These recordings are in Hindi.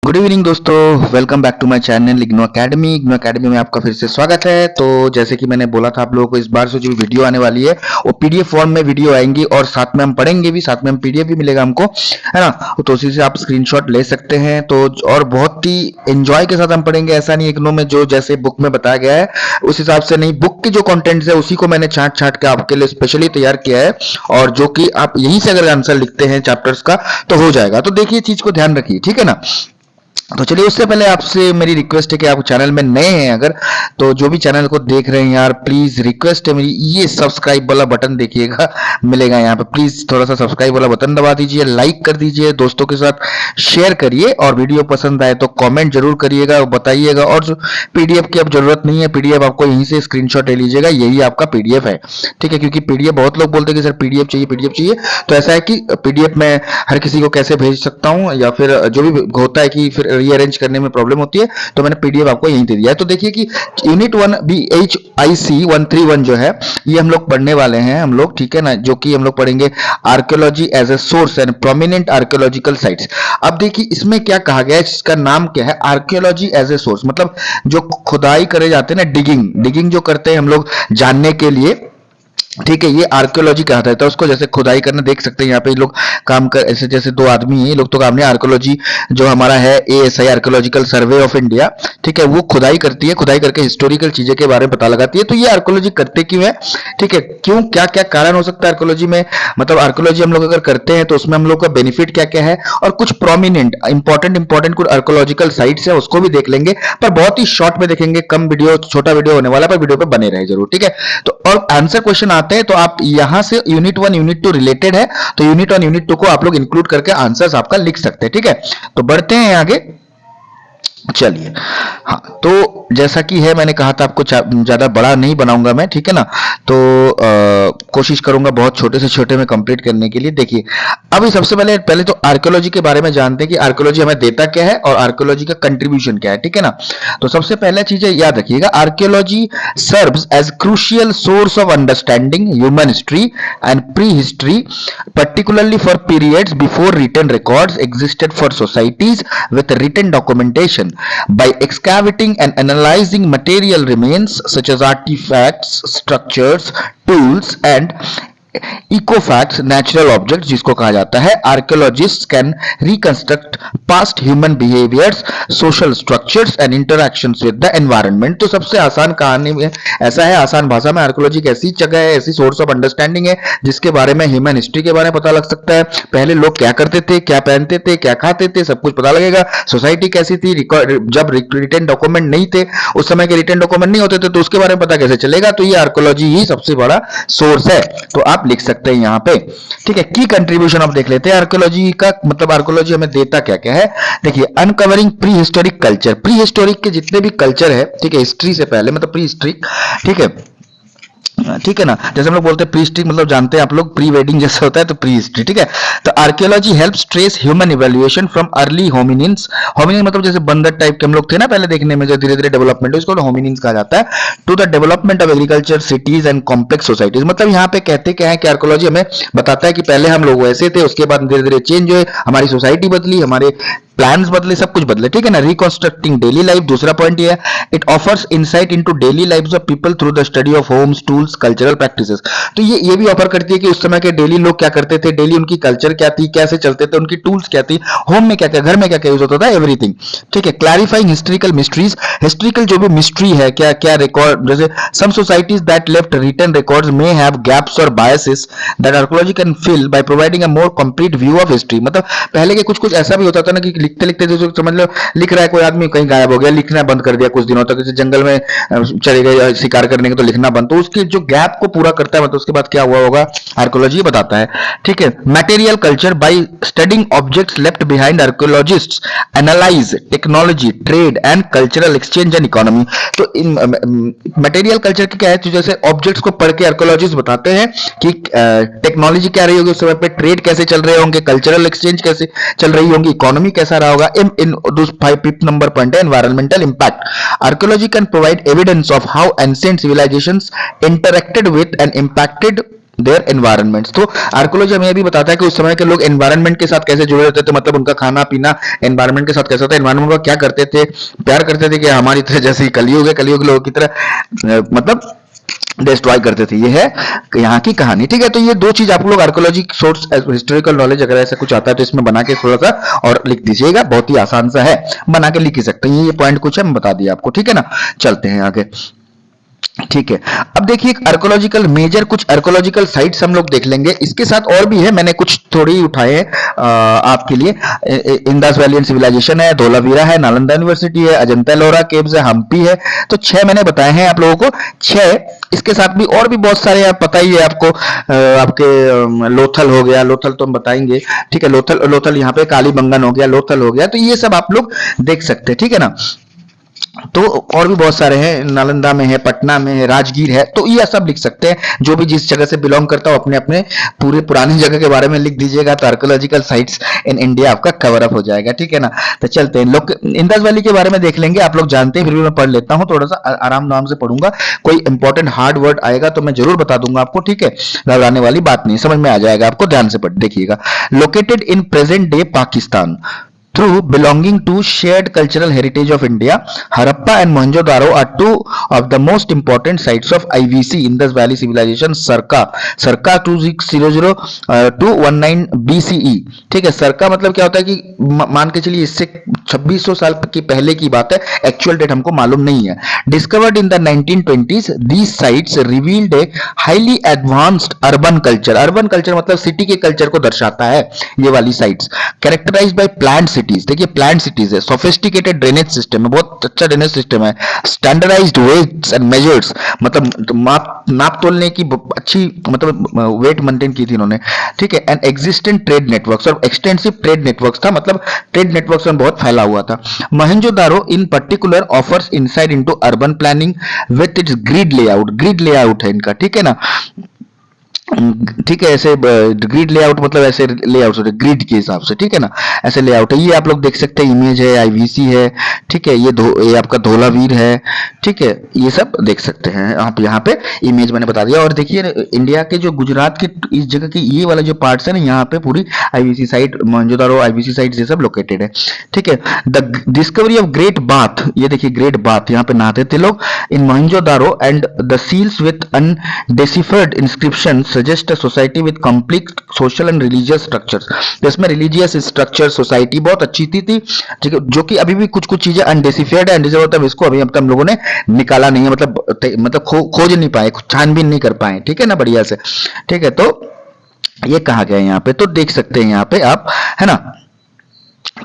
गुड इवनिंग दोस्तों, welcome back to my channel IGNOU academy. IGNOU academy में आपका फिर से स्वागत है। तो जैसे कि मैंने बोला था आप लोगों को, इस बार से जो वीडियो आने वाली है वो पीडीएफ फॉर्म में वीडियो आएंगी और साथ में हम पढ़ेंगे भी, साथ में हम पीडीएफ भी मिलेगा हमको, है ना। तो उसी से आप स्क्रीनशॉट ले सकते हैं। तो और बहुत ही एंजॉय के साथ हम पढ़ेंगे। ऐसा नहीं इग्नो में जो जैसे बुक में बताया गया है उस हिसाब से नहीं, बुक के जो कॉन्टेंट्स है उसी को मैंने छांट छांट के आपके लिए स्पेशली तैयार किया है। और जो कि आप यहीं से अगर आंसर लिखते हैं चैप्टर्स का तो हो जाएगा। तो देखिए, चीज को ध्यान रखिए, ठीक है ना। तो चलिए, उससे पहले आपसे मेरी रिक्वेस्ट है कि आप चैनल में नए हैं अगर, तो जो भी चैनल को देख रहे हैं यार, प्लीज रिक्वेस्ट है मेरी, ये सब्सक्राइब वाला बटन देखिएगा, मिलेगा यहाँ पे। प्लीज थोड़ा सा सब्सक्राइब वाला बटन दबा दीजिए, लाइक कर दीजिए, दोस्तों के साथ शेयर करिए, और वीडियो पसंद आए तो कमेंट जरूर करिएगा, बताइएगा। और जो पीडीएफ की अब जरूरत नहीं है, पीडीएफ आपको यहीं से स्क्रीनशॉट ले लीजिएगा, यही आपका पीडीएफ है, ठीक है। क्योंकि पीडीएफ बहुत लोग बोलते हैं कि सर पीडीएफ चाहिए, पीडीएफ चाहिए। तो ऐसा है कि पीडीएफ में हर किसी को कैसे भेज सकता हूँ, या फिर जो भी होता है कि फिर रीअरेंज करने में प्रॉब्लम होती है, तो मैंने पीडीएफ आपको यहीं दे दिया है। तो देखिए कि यूनिट 1 BHIC 131 जो है ये हम लोग पढ़ने वाले हैं हम लोग, ठीक है ना। जो कि हम लोग पढ़ेंगे archaeology as a source and prominent archaeological sites. अब देखिए इसमें क्या कहा गया है, इसका नाम क्या है, आर्कियोलॉजी एज ए सोर्स। मतलब जो खुदाई करे जाते हैं ना, डिगिंग डिगिंग जो करते हैं हम लोग जानने के लिए, ठीक है, ये आर्कियोलॉजी कहता है। तो उसको जैसे खुदाई करना देख सकते हैं यहाँ पे लोग काम कर, ऐसे जैसे दो आदमी हैं, ये लोग तो काम नहीं, आर्कियोलॉजी जो हमारा है ASI archaeological survey of India, ठीक है, वो खुदाई करती है, खुदाई करके हिस्टोरिकल चीजें के बारे में पता लगाती है। तो ये आर्कियोलॉजी करते क्यों है, ठीक है, क्यों, क्या क्या कारण हो सकता है आर्कियोलॉजी में, मतलब आर्कियोलॉजी हम लोग अगर करते हैं तो उसमें हम लोग का बेनिफिट क्या क्या है, और कुछ प्रोमिनेंट इंपॉर्टेंट कुछ आर्कियोलॉजिकल साइट्स है उसको भी देख लेंगे, पर बहुत ही शॉर्ट में देखेंगे, कम वीडियो, छोटा वीडियो होने वाला, पर वीडियो पे बने रहे जरूर, ठीक है। तो और आंसर क्वेश्चन आते हैं तो आप यहां से यूनिट 1 यूनिट 2 रिलेटेड है, तो यूनिट 1 यूनिट 2 को आप लोग इंक्लूड करके आंसर्स आपका लिख सकते हैं, ठीक है। तो बढ़ते हैं आगे, चलिए। हाँ, तो जैसा कि है, मैंने कहा था आपको ज्यादा बड़ा नहीं बनाऊंगा मैं, ठीक है ना। तो कोशिश करूंगा बहुत छोटे से छोटे में कंप्लीट करने के लिए। देखिए, अभी सबसे पहले पहले तो आर्कियोलॉजी के बारे में जानते हैं कि आर्कियोलॉजी हमें देता क्या है और आर्कियोलॉजी का कंट्रीब्यूशन क्या है, ठीक है ना। तो सबसे पहले चीजें याद रखिएगा, archaeology serves as crucial source of understanding human history and prehistory, particularly for periods before written records existed for societies with written documentation. By excavating and analyzing material remains such as artifacts, structures, tools and ecofacts, natural objects जिसको कहा जाता है, archaeologist can reconstruct past human behaviours, social structures and interactions with the environment. तो सबसे आसान कहानी में ऐसा है, आसान भाषा में, आर्कियोलॉजी एक ऐसी जगह है, ऐसी सोर्स ऑफ अंडरस्टैंडिंग है जिसके बारे में ह्यूमन हिस्ट्री के बारे में पता लग सकता है। पहले लोग क्या करते थे, क्या पहनते थे, क्या खाते थे, सब कुछ पता लगेगा। सोसाइटी कैसी थी, जब रिटन डॉक्यूमेंट नहीं थे, उस समय के रिटन डॉक्यूमेंट नहीं होते थे, तो उसके बारे में पता कैसे चलेगा। तो ये आर्कियोलॉजी ही सबसे बड़ा सोर्स है, तो आप लिख सकते हैं यहाँ पे, ठीक है। की कंट्रीब्यूशन आप देख लेते हैं आर्कियोलॉजी का, मतलब आर्कियोलॉजी हमें देता क्या क्या है। देखिए, uncovering pre historic culture, pre historic के जितने भी कल्चर है, ठीक है, हिस्ट्री से पहले, मतलब प्री हिस्ट्रिक, ठीक है, ठीक है ना। जैसे हम लोग बोलते हैं प्री हिस्ट्री, मतलब जानते हैं आप लोग, प्री वेडिंग जैसे होता है, तो प्री हिस्ट्री, ठीक है। तो archaeology helps trace human evolution from early hominins, hominin मतलब जैसे बंदर टाइप के हम लोग थे ना पहले देखने में, जो धीरे धीरे डेवलपमेंट है, उसको होमिनिन्स कहा जाता है, to the development of agriculture, cities and complex societies. मतलब यहाँ पे कहते क्या है कि आर्कियोलॉजी हमें बताता है कि पहले हम लोग वैसे थे, उसके बाद धीरे धीरे चेंज हुए, हमारी सोसाइटी बदली, हमारे प्लान्स बदले, सब कुछ बदले, ठीक है ना। रिकंस्ट्रक्टिंग डेली लाइफ, दूसरा पॉइंट ये है, it offers insight into daily lives of people through the study of homes, tools, cultural practices. तो ये भी ऑफर करती है कि उस समय के डेली लोग क्या करते थे, डेली उनकी कल्चर क्या थी, कैसे चलते थे, उनकी टूल्स क्या थी, होम में क्या क्या, घर में क्या क्या यूज होता था, एवरीथिंग, ठीक है। क्लैरिफाइंग हिस्ट्रिकल मिस्ट्रीज, हिस्ट्रिकल जो भी मिस्ट्री है, क्या क्या रिकॉर्ड, जैसे some societies that left written records may have gaps और biases that archaeology can fill by providing a more complete view of history. मतलब पहले के कुछ कुछ ऐसा भी होता था ना कि लिखते लिखते जो समझ लो, लिख रहा है कोई आदमी, कहीं गायब हो गया, लिखना बंद कर दिया कुछ दिनों तक, जैसे जंगल में चले गए शिकार करने के, तो लिखना बंद, तो उसके जो गैप को पूरा करता है, मतलब उसके बाद क्या हुआ होगा, आर्कियोलॉजी बताता है, ठीक है। Material culture, by studying objects left behind, archaeologists analyse technology, trade and cultural exchange and economy. तो इन मटेरियल कल्चर की क्या है, तो जैसे ऑब्जेक्ट्स को पढ़ के आर्कियोलॉजिस्ट बताते हैं कि टेक्नोलॉजी क्या रही होगी उस समय पे, ट्रेड कैसे चल रहे होंगे, कल्चरल एक्सचेंज कैसे चल रही होंगी, इकोनॉमी कैसा रहा होगा। in those fifth number point है environmental impact. Archaeology can provide evidence of how ancient civilizations interacted with and impacted their environments. तो आर्कोलॉजी हमें ये भी बताता है कि उस समय के लोग एनवायरनमेंट के साथ कैसे जुड़े रहते थे, मतलब उनका खाना पीना एनवायरनमेंट के साथ कैसा था, एनवायरनमेंट को क्या करते थे, प्यार करते थे कि हमारी तरह जैसे ही कलयुग है, कलयुग लोगों की तरह मतलब डिस्ट्रॉय करते थे। ये है यहाँ की कहानी, ठीक है। तो ये दो चीज आप लोग आर्कोलॉजी सोर्स हिस्टोरिकल नॉलेज अगर ऐसा कुछ आता है तो इसमें बना के थोड़ा सा और लिख दीजिएगा, बहुत ही आसान सा है, बना के लिख ही सकते हैं। ये पॉइंट कुछ है, मैं बता दिया आपको, ठीक है ना। चलते हैं आगे, ठीक है। अब देखिए आर्कोलॉजिकल मेजर कुछ आर्कोलॉजिकल साइट्स हम लोग देख लेंगे, इसके साथ और भी है, मैंने कुछ थोड़ी ही उठाए हैं आपके लिए। इंडस वैली सिविलाइजेशन है, धोलावीरा है, नालंदा यूनिवर्सिटी है, अजंता एलोरा केव्स है, हम्पी है। तो 6 मैंने बताए हैं आप लोगों को, 6। इसके साथ भी और भी बहुत सारे आप पता ही है आपको, आपके लोथल हो गया, लोथल तो हम बताएंगे, ठीक है। लोथल लोथल यहाँ पे कालीबंगन हो गया, लोथल हो गया, तो ये सब आप लोग देख सकते हैं, ठीक है ना। तो और भी बहुत सारे हैं, नालंदा में है, पटना में है, राजगीर है, तो ये सब लिख सकते हैं। जो भी जिस जगह से बिलोंग करता हो अपने अपने पूरे पुरानी जगह के बारे में लिख दीजिएगा, तो आर्कोलॉजिकल साइट्स इन इंडिया आपका कवर अप हो जाएगा, ठीक है ना। तो चलते हैं, लोग इंडस वैली के बारे में देख लेंगे, आप लोग जानते हैं, फिर भी मैं पढ़ लेता हूँ, थोड़ा सा आराम नाम से पढ़ूंगा, कोई इंपॉर्टेंट हार्ड वर्ड आएगा तो मैं जरूर बता दूंगा आपको, ठीक है। घबराने वाली बात नहीं, समझ में आ जाएगा आपको, ध्यान से पढ़ देखिएगा। Located in present day Pakistan through belonging to shared cultural heritage of India, Harappa and Mohenjo-daro are two of the most important sites of IVC Indus Valley Civilization circa 2600 to 19 BCE। ठीक है, सरका मतलब क्या होता है कि मान के चलिए इससे 2600 साल की पहले की बात है, एक्चुअल डेट हमको मालूम नहीं है। Discovered in the 1920s, these sites revealed a highly advanced urban culture। Urban culture मतलब सिटी के कल्चर को दर्शाता है ये वाली sites. Characterised by planned cities, देखिए प्लान्ड सिटीज है, सोफिस्टिकेटेड ड्रेनेज सिस्टम है, बहुत अच्छा ड्रेनेज सिस्टम है, स्टैंडर्डाइज्ड वेट्स एंड मेजर्स, मतलब नाप तोलने की अच्छी मतलब वेट मेंटेन की थी इन्होंने, ठीक है। एंड एग्जिस्टेंट ट्रेड नेटवर्क्स, और एक्सटेंसिव ट्रेड नेटवर्क्स था, मतलब ट्रेड नेटवर्क्स में बहुत फैला हुआ था। मोहेंजोदारो इन particular offers inside into urban planning with its grid layout है इनका, ठीक है ना, ठीक है। ऐसे ग्रिड लेआउट मतलब ऐसे लेआउट होते ग्रिड के हिसाब से, ठीक है ना, ऐसे लेआउट है। ये आप लोग देख सकते हैं, इमेज है, आईवीसी है, ठीक है। ये आपका धोलावीर है, ठीक है, ये सब देख सकते हैं आप, यहाँ पे इमेज मैंने बता दिया। और देखिए इंडिया के जो गुजरात के इस जगह की ये वाला जो पार्ट्स है ना, यहाँ पे पूरी IVC site, Mohenjodaro IVC site ये सब लोकेटेड है, ठीक है। The discovery of great bath, ये देखिए ग्रेट बाथ, यहाँ पे नहाते थे लोग in Mohenjodaro, and the seals with undeciphered inscription suggest a society with complete social and religious structures. तो इसमें रिलीजियस स्ट्रक्चर सोसाइटी बहुत अच्छी थी, ठीक है, जो कि अभी भी कुछ कुछ चीजें अनडेसिफाइड है, अनडिसिफाइड मतलब इसको अभी अब तक हम लोगों ने निकाला नहीं है, मतलब खोज नहीं पाए, छानबीन नहीं कर पाए, ठीक है ना, बढ़िया से, ठीक है। तो ये कहा गया है यहाँ पे, तो देख सकते हैं यहाँ पे आप, है ना,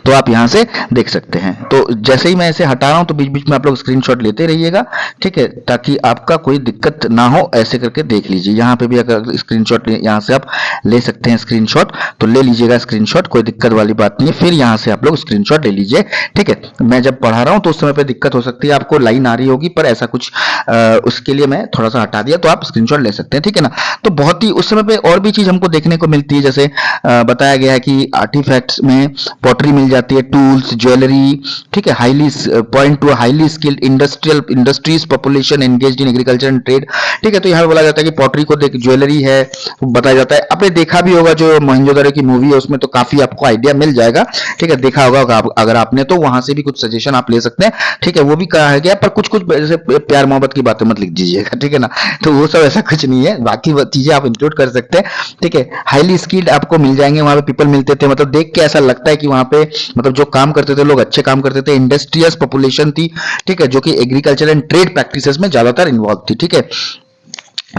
तो आप यहां से देख सकते हैं। तो जैसे ही मैं इसे हटा रहा हूं तो बीच बीच में आप लोग स्क्रीनशॉट लेते रहिएगा, ठीक है, ताकि आपका कोई दिक्कत ना हो, ऐसे करके देख लीजिए। यहाँ पे भी अगर स्क्रीनशॉट यहाँ से आप ले सकते हैं स्क्रीनशॉट, तो ले लीजिएगा स्क्रीनशॉट, कोई दिक्कत वाली बात नहीं है। फिर यहाँ से आप लोग स्क्रीनशॉट ले लीजिए, ठीक है। मैं जब पढ़ा रहा हूँ तो उस समय पे दिक्कत हो सकती है, आपको लाइन आ रही होगी, पर ऐसा कुछ उसके लिए मैं थोड़ा सा हटा दिया, तो आप स्क्रीनशॉट ले सकते हैं, ठीक है ना। तो बहुत ही उस समय पे और भी चीज हमको देखने को मिलती है, जैसे बताया गया है कि आर्टिफैक्ट्स में पॉटरी मिल जाती है, टूल्स, ज्वेलरी, ठीक है, highly point two highly skilled industries population engaged in agriculture and trade, ठीक है। तो यहाँ बोला जाता है कि पॉटरी को देख ज्वेलरी है बताया जाता है। आपने देखा भी होगा जो मोहेंजोदारो की मूवी है, उसमें तो काफी आपको आइडिया मिल जाएगा, ठीक है, देखा होगा अगर आपने, तो वहां से भी कुछ सजेशन आप ले सकते हैं, ठीक है। वो भी कहा गया, पर कुछ कुछ जैसे प्यार मोहब्बत की बातें मत लिख दीजिएगा, ठीक है ना, तो वो सब ऐसा कुछ नहीं है, बाकी चीजें आप इंक्लूड कर सकते हैं, ठीक है। हाईली स्किल्ड आपको मिल जाएंगे, वहां पे पीपल मिलते थे, मतलब देख के ऐसा लगता है कि वहां पे मतलब जो काम करते थे लोग अच्छे काम करते थे, इंडस्ट्रियस पॉपुलेशन थी, ठीक है, जो कि एग्रीकल्चर एंड ट्रेड प्रैक्टिसेस में ज्यादातर इन्वॉल्व थी, ठीक है।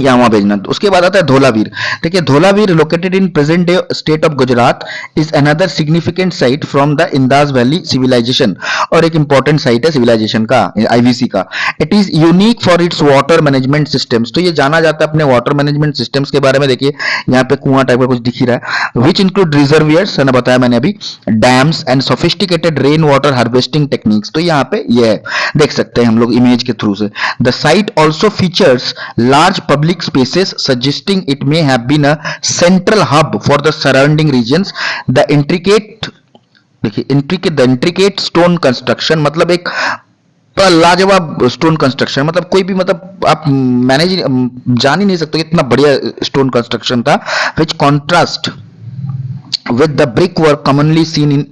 या वहां भेजना। उसके बाद आता है धोलावीर, ठीक है। Dholavira located in present day state of Gujarat is another significant site from the Indus valley civilization, और एक इंपॉर्टेंट साइट है सिविलाइजेशन का, आईवीसी का। It is unique for its water management systems, तो ये जाना जाता है अपने वाटर मैनेजमेंट सिस्टम्स के बारे में। देखिए यहाँ पे कुआं टाइप का कुछ दिख ही रहा है, विच इंक्लूड रिजर्वियर्स, है ना, बताया मैंने अभी, dams and sophisticated rain water harvesting techniques, तो यहाँ पे ये है, देख सकते हैं हम लोग इमेज के थ्रू से। The site also features large public spaces suggesting it may have been a central hub for the surrounding regions. The intricate stone construction, मतलब एक लाजवाब स्टोन कंस्ट्रक्शन, मतलब कोई भी, मतलब आप मैनेज जान ही नहीं सकते कि इतना बढ़िया स्टोन कंस्ट्रक्शन था, विच contrast with the brickwork commonly seen in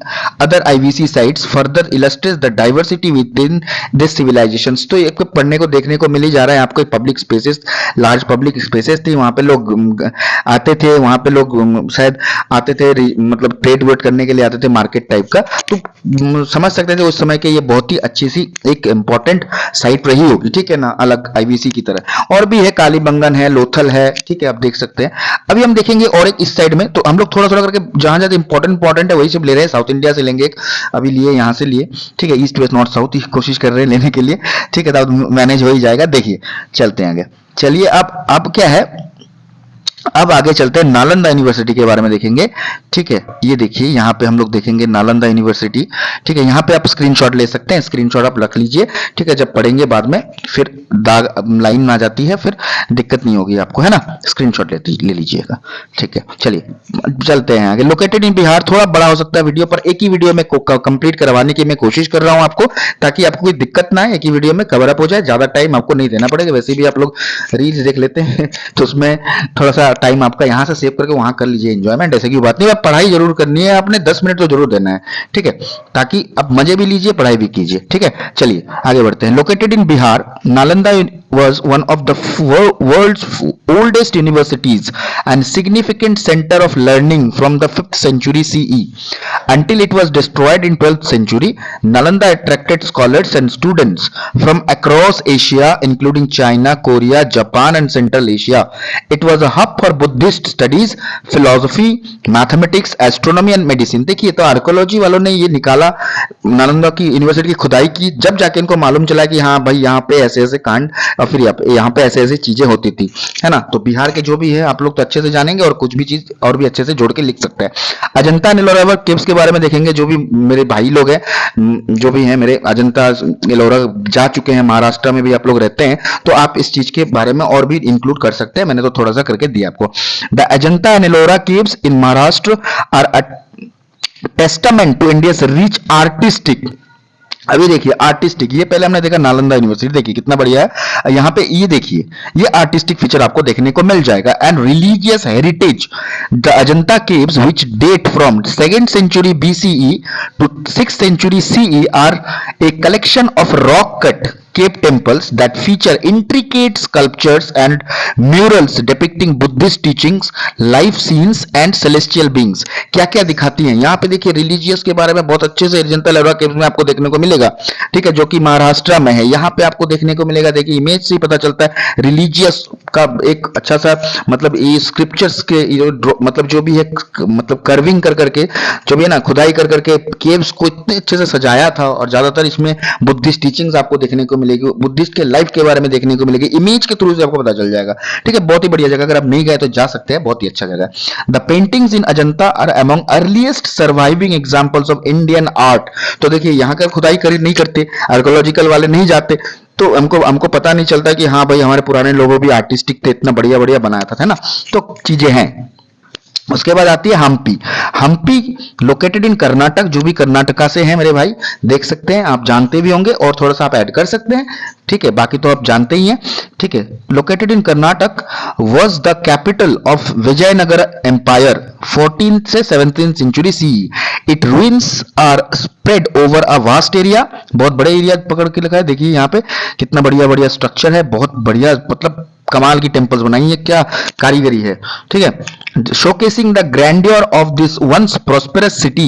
other IVC sites further illustrates the diversity within this civilizations। तो ये पढ़ने को देखने को मिल ही जा रहा है आपको। Public spaces, large public spaces थी, वहां पे लोग आते थे, वहां पे लोग शायद आते थे, मतलब ट्रेड वेट करने के लिए आते थे, मार्केट टाइप का। तो समझ सकते थे उस समय के ये बहुत ही अच्छी सी एक इंपॉर्टेंट साइट रही होगी, ठीक है ना, अलग आईवीसी की तरह। और भी है, कालीबंगन है, लोथल है, ठीक है, आप देख सकते हैं। अभी हम देखेंगे और एक इस साइड में, तो हम लोग थोड़ा थोड़ा करके जहां ज्यादा इंपॉर्टेंट है वही सब ले रहे हैं। साउथ इंडिया से लेंगे एक, अभी लिए यहाँ से लिए, ठीक है, ईस्ट वेस्ट नॉर्थ साउथ ही कोशिश कर रहे हैं लेने के लिए, ठीक है, तो मैनेज हो ही जाएगा। देखिए चलते हैं आगे। चलिए अब क्या है, अब आगे चलते हैं, नालंदा यूनिवर्सिटी के बारे में देखेंगे, ठीक है। ये देखिए यहाँ पे हम लोग देखेंगे नालंदा यूनिवर्सिटी, ठीक है। यहाँ पे आप स्क्रीनशॉट ले सकते हैं, स्क्रीनशॉट आप रख लीजिए, ठीक है, जब पढ़ेंगे बाद में फिर दाग लाइन आ जाती है, फिर दिक्कत नहीं होगी आपको, है ना। स्क्रीनशॉट ले लीजिएगा, ठीक है। चलिए चलते हैं आगे। लोकेटेड इन बिहार, थोड़ा बड़ा हो सकता है वीडियो, पर एक ही वीडियो में कंप्लीट करवाने की मैं कोशिश कर रहा हूं आपको, ताकि आपको कोई दिक्कत ना आए, एक ही वीडियो में कवर अप हो जाए, ज्यादा टाइम आपको नहीं देना पड़ेगा। वैसे भी आप लोग रील्स देख लेते हैं तो उसमें थोड़ा सा टाइम आपका यहाँ से सेव करके वहां कर लीजिए एंजॉयमेंट, ऐसे की बात नहीं। आप पढ़ाई जरूर करनी है आपने, 10 मिनट तो जरूर देना है, ठीक है, ताकि आप मजे भी लीजिए, पढ़ाई भी कीजिए, ठीक है। चलिए आगे बढ़ते हैं। Located in Bihar, Nalanda was one of the world's oldest universities and significant center of learning from the 5th century CE until it was destroyed in 12th century. Nalanda attracted scholars and students from across Asia including China, Korea, Japan and Central Asia. It was a hub for Buddhist studies, philosophy, mathematics, astronomy and medicine। देखिए तो आर्कोलॉजी वालों ने ये निकाला, नालंदा की यूनिवर्सिटी की खुदाई की, जब जाके इनको मालूम चला कि हाँ भाई यहाँ पे ऐसे ऐसे कांड और फिर यहाँ पे ऐसे ऐसे चीजें होती थी, है ना। तो बिहार के जो भी है आप लोग तो अच्छे से जानेंगे, और कुछ भी चीज और भी अच्छे से जोड़ के लिख सकते हैं। अजंता एलोरा केव्स के बारे में देखेंगे, जो भी मेरे भाई लोग हैं, जो भी हैं मेरे, अजंता एलोरा जा चुके हैं, महाराष्ट्र में भी आप लोग रहते हैं, तो आप इस चीज के बारे में और भी इंक्लूड कर सकते हैं, मैंने तो थोड़ा सा करके दिया आपको। The Ajanta and Ellora caves in Maharashtra are testament to India's rich artistic. अभी देखिए आर्टिस्टिक, ये पहले हमने देखा नालंदा यूनिवर्सिटी, देखिए कितना बढ़िया है। यहाँ पे ये देखिए, ये आर्टिस्टिक फीचर आपको देखने को मिल जाएगा। And religious heritage, the Ajanta caves which date from 2nd century BCE to 6th century CE are a collection of rock cut cave temples that feature intricate sculptures and murals depicting Buddhist teachings, life scenes and celestial beings। क्या क्या दिखाती हैं यहाँ पे देखिए, रिलीजियस के बारे में बहुत अच्छे से अजंता एलोरा केव्स में आपको देखने को मिलेगा, ठीक है, जो कि महाराष्ट्र में है। यहाँ पे आपको देखने को मिलेगा, देखिए इमेज से ही पता चलता है रिलीजियस का एक अच्छा सा, मतलब ये स्क्रिप्चर्स के मतलब जो भी है, मतलब कर्विंग कर करके, जो भी है ना, खुदाई कर करके केव्स को इतने अच्छे से सजाया था। और ज्यादातर इसमें बुद्धिस्ट टीचिंग्स आपको देखने को मिलेगी, बुद्धिस्ट के लाइफ के बारे में देखने को मिलेगी, इमेज के थ्रू से आपको पता चल जाएगा, ठीक है। बहुत ही बढ़िया जगह, अगर आप नहीं गए तो जा सकते हैं, बहुत ही अच्छा जगह। The paintings in Ajanta are among earliest surviving examples of Indian art. तो देखिए यहाँ का खुदाई नहीं करते, आर्कोलॉजिकल वाले नहीं जाते, तो हमको पता नहीं चलता कि हाँ भाई हमारे पुराने लोगों भी आर्टिस्टिक थे, इतना बढ़िया बढ़िया बनाया था, है ना। तो चीजें हैं। उसके बाद आती है हम्पी। हम्पी लोकेटेड इन कर्नाटक, जो भी कर्नाटका से हैं मेरे भाई, देख सकते हैं, आप जानते भी होंगे और थोड़ा सा आप ऐड कर सकते हैं, ठीक है, बाकी तो आप जानते ही हैं, ठीक है। Located in Karnataka, was the capital of Vijayanagara empire 14th से 17th century CE। It ruins are spread over a vast area, बहुत बड़े एरिया पकड़ के लिखा है, देखिए यहाँ पे कितना बढ़िया बढ़िया स्ट्रक्चर है, बहुत बढ़िया, मतलब कमाल की टेम्पल्स बनाई है, क्या कारीगरी है, ठीक है। Showcasing the grandeur of this once prosperous city,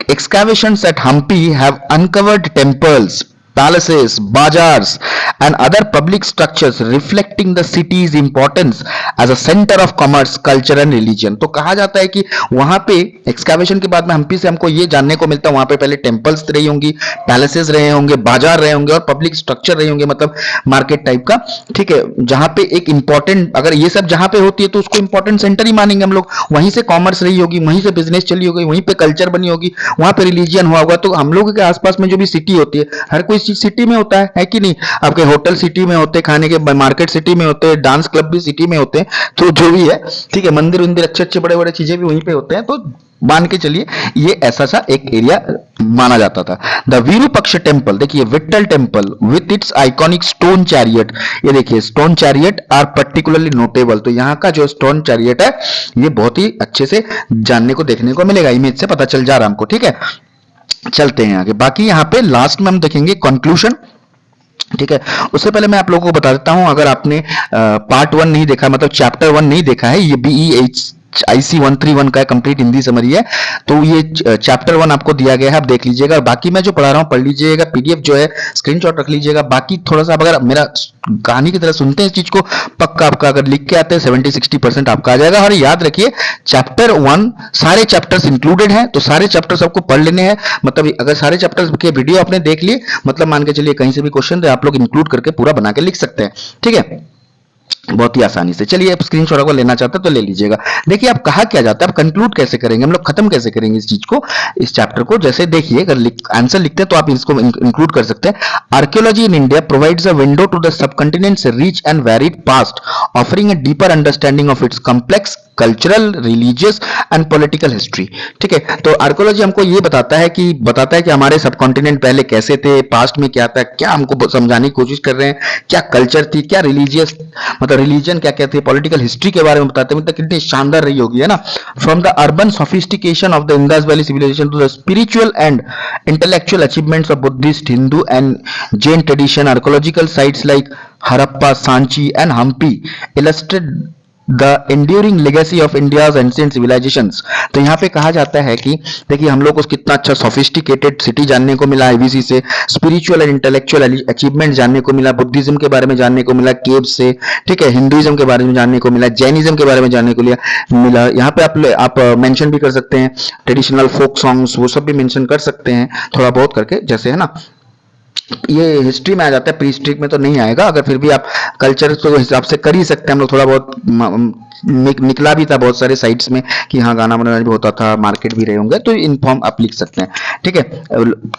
excavations at Hampi have uncovered temples, palaces, bazaars and other public structures reflecting the city's importance as a center of commerce, culture and religion। तो कहा जाता है कि वहां पे एक्सकैवेशन के बाद में हम्पी से हमको ये जानने को मिलता है, वहां पे पहले टेम्पल्स रही होंगी, पैलेसेस रहे होंगे, बाजार रहे होंगे और पब्लिक स्ट्रक्चर रहे होंगे, मतलब मार्केट टाइप का, ठीक है, जहां पे एक इंपॉर्टेंट, अगर ये सब जहां पे होती है तो उसको इंपॉर्टेंट सेंटर ही मानेंगे हम लोग। वहीं से कॉमर्स रही होगी, वहीं से बिजनेस चली होगी, वहीं पे कल्चर बनी होगी, वहां पे रिलीजियन हुआ होगा। तो हम लोगों के आसपास में जो भी सिटी होती है, हर कोई चीज सिटी में होता है कि नहीं। आपके होटल सिटी में होते, खाने के मार्केट सिटी में होते, डांस क्लब भी सिटी में होते हैं, तो जो भी है, ठीक है, मंदिर वंदिर अच्छे अच्छे बड़े बड़े चीजें भी वहीं पे होते हैं। तो मान के चलिए ये ऐसा सा एक एरिया माना जाता था। द विरूपक्ष टेम्पल, देखिए Vitthala temple with its iconic stone chariot, ये देखिए stone chariot are particularly notable. तो यहाँ का जो स्टोन चैरियट है ये बहुत ही अच्छे से जानने को देखने को मिलेगा, इमेज से पता चल जा रहा है हमको, ठीक है। चलते हैं आगे, बाकी यहाँ पे लास्ट में हम देखेंगे कंक्लूजन, ठीक है। उससे पहले मैं आप लोगों को बता देता हूं, अगर आपने पार्ट 1 नहीं देखा, मतलब चैप्टर 1 नहीं देखा है, ये BEHIC 131 का कंप्लीट हिंदी समरी है, तो ये चैप्टर 1 आपको दिया गया है, आप देख लीजिएगा। बाकी मैं जो पढ़ा रहा हूं पढ़ लीजिएगा, PDF जो है स्क्रीनशॉट रख लीजिएगा। बाकी थोड़ा सा अगर मेरा कहानी की तरह सुनते हैं इस चीज को, पक्का आपका अगर लिख के आते हैं 70-60% आपका आ जाएगा। और याद रखिए चैप्टर 1 सारे चैप्टर्स इंक्लूडेड हैं, तो सारे चैप्टर्स आपको पढ़ लेने हैं। मतलब अगर सारे चैप्टर्स के वीडियो आपने देख लिए, मतलब मान के चलिए कहीं से भी क्वेश्चन आप लोग इंक्लूड करके पूरा बना के लिख सकते हैं, ठीक है, बहुत ही आसानी से। चलिए आप स्क्रीनशॉट अगर लेना चाहते हैं तो ले लीजिएगा। देखिए आप कहा क्या जाता है, आप कंक्लूड कैसे करेंगे, हम लोग खत्म कैसे करेंगे इस चीज को, इस चैप्टर को। जैसे देखिए अगर आंसर लिखते हैं तो आप इसको इंक्लूड कर सकते हैं। Archaeology in India provides a window to the subcontinent's rich and varied past, offering a deeper understanding of its complex cultural, religious and political history, ठीक है। तो आर्कियोलॉजी हमको ये बताता है कि हमारे सबकॉन्टिनेंट पहले कैसे थे, पास्ट में क्या था, क्या हमको समझाने की कोशिश कर रहे हैं, क्या कल्चर थी, क्या रिलीजियस मतलब रिलीजन क्या क्या थी, पॉलिटिकल हिस्ट्री के बारे में बताते हैं। मतलब कितनी शानदार रही होगी, है ना। From the urban sophistication of the Indus valley civilisation to the spiritual and intellectual achievements of Buddhist, Hindu and Jain tradition, archaeological sites like Harappa, Sanchi and Hampi illustrate the enduring legacy of India's ancient civilisations. तो यहाँ पे कहा जाता है कि देखिए हम लोग को कितना अच्छा सोफिस्टिकेटेड सिटी जानने को मिला IBC से, स्पिरिचुअल एंड इंटेलेक्चुअल अचीवमेंट जानने को मिला, बुद्धिज्म के बारे में जानने को मिला केव से, ठीक है, हिंदुइज्म के बारे में जानने को मिला, जैनिज्म के बारे में जानने को मिला। यहाँ पे आप मेंशन भी कर सकते हैं ट्रेडिशनल फोक सॉन्ग्स, वो सब भी मेंशन कर सकते हैं थोड़ा बहुत करके, जैसे है ना। ये हिस्ट्री में आ जाता है, प्री हिस्ट्री में तो नहीं आएगा। अगर फिर भी आप कल्चर तो हिसाब से कर ही सकते हैं, हम लोग थोड़ा बहुत निकला भी था बहुत सारे साइट्स में कि हाँ गाना बजाना भी होता था, मार्केट भी रहे होंगे, तो इन्फॉर्म आप लिख सकते हैं, ठीक है।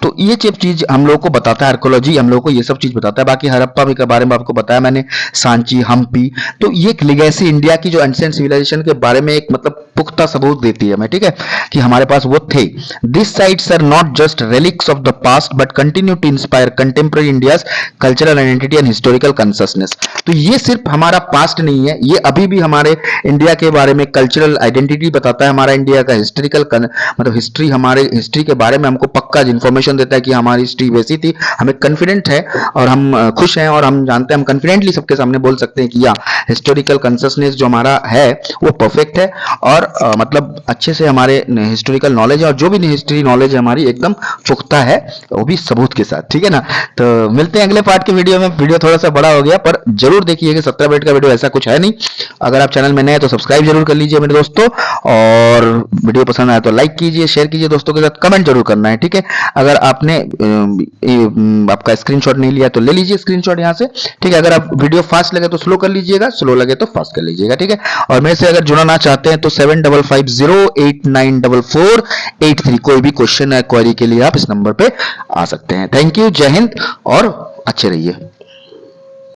तो ये चीज हम लोग को बताता है आर्कियोलॉजी, हम लोग को ये सब चीज बताता है। बाकी हड़प्पा भी के बारे में आपको बताया मैंने, सांची, हम्पी, तो ये एक लेगेसी इंडिया की जो एंशिएंट सिविलाइजेशन के बारे में एक मतलब पुख्ता सबूत देती है हमें, ठीक है, कि हमारे पास वो थे। This sites are not just relics of the past but continue to inspire contemporary India's cultural identity and historical consistence. तो ये सिर्फ हमारा पास्ट नहीं है, ये अभी भी हमारे इंडिया के बारे में कल्चरल आइडेंटिटी बताता है, हमारा इंडिया का हिस्टोरिकल मतलब हिस्ट्री, हमारे हिस्ट्री के बारे में हमको पक्का इंफॉर्मेशन देता है कि हमारी हिस्ट्री वैसी थी। हमें कॉन्फिडेंट है और हम खुश हैं और हम जानते हैं, हम कॉन्फिडेंटली सबके सामने बोल सकते हैं कि या हिस्टोरिकल कंसिस्टेंस जो हमारा है वो परफेक्ट है, और मतलब अच्छे से हमारे हिस्टोरिकल नॉलेज है, और जो भी हिस्ट्री नॉलेज है हमारी एकदम पुख्ता है, वो भी सबूत के साथ, ठीक है ना। तो मिलते हैं अगले पार्ट के वीडियो में। वीडियो थोड़ा सा बड़ा हो गया, पर जरूर देखिए कि 17 मिनट का वीडियो ऐसा कुछ है नहीं। अगर आप चैनल में नए हैं तो सब्सक्राइब जरूर कर लीजिए मेरे दोस्तों, और वीडियो पसंद आया तो लाइक कीजिए, शेयर कीजिए दोस्तों के साथ, कमेंट जरूर करना है, ठीक है। अगर आपने आपका स्क्रीनशॉट नहीं लिया तो ले लीजिए स्क्रीनशॉट यहाँ से, ठीक है। अगर आप वीडियो फास्ट लगे तो स्लो कर लीजिएगा, स्लो लगे तो फास्ट कर लीजिएगा, ठीक है। और मेरे से अगर जुड़ना चाहते हैं तो 7550894483, कोई भी क्वेश्चन है, क्वेरी के लिए आप इस नंबर पे आ सकते हैं। थैंक यू, जय हिंद और अच्छे रहिए।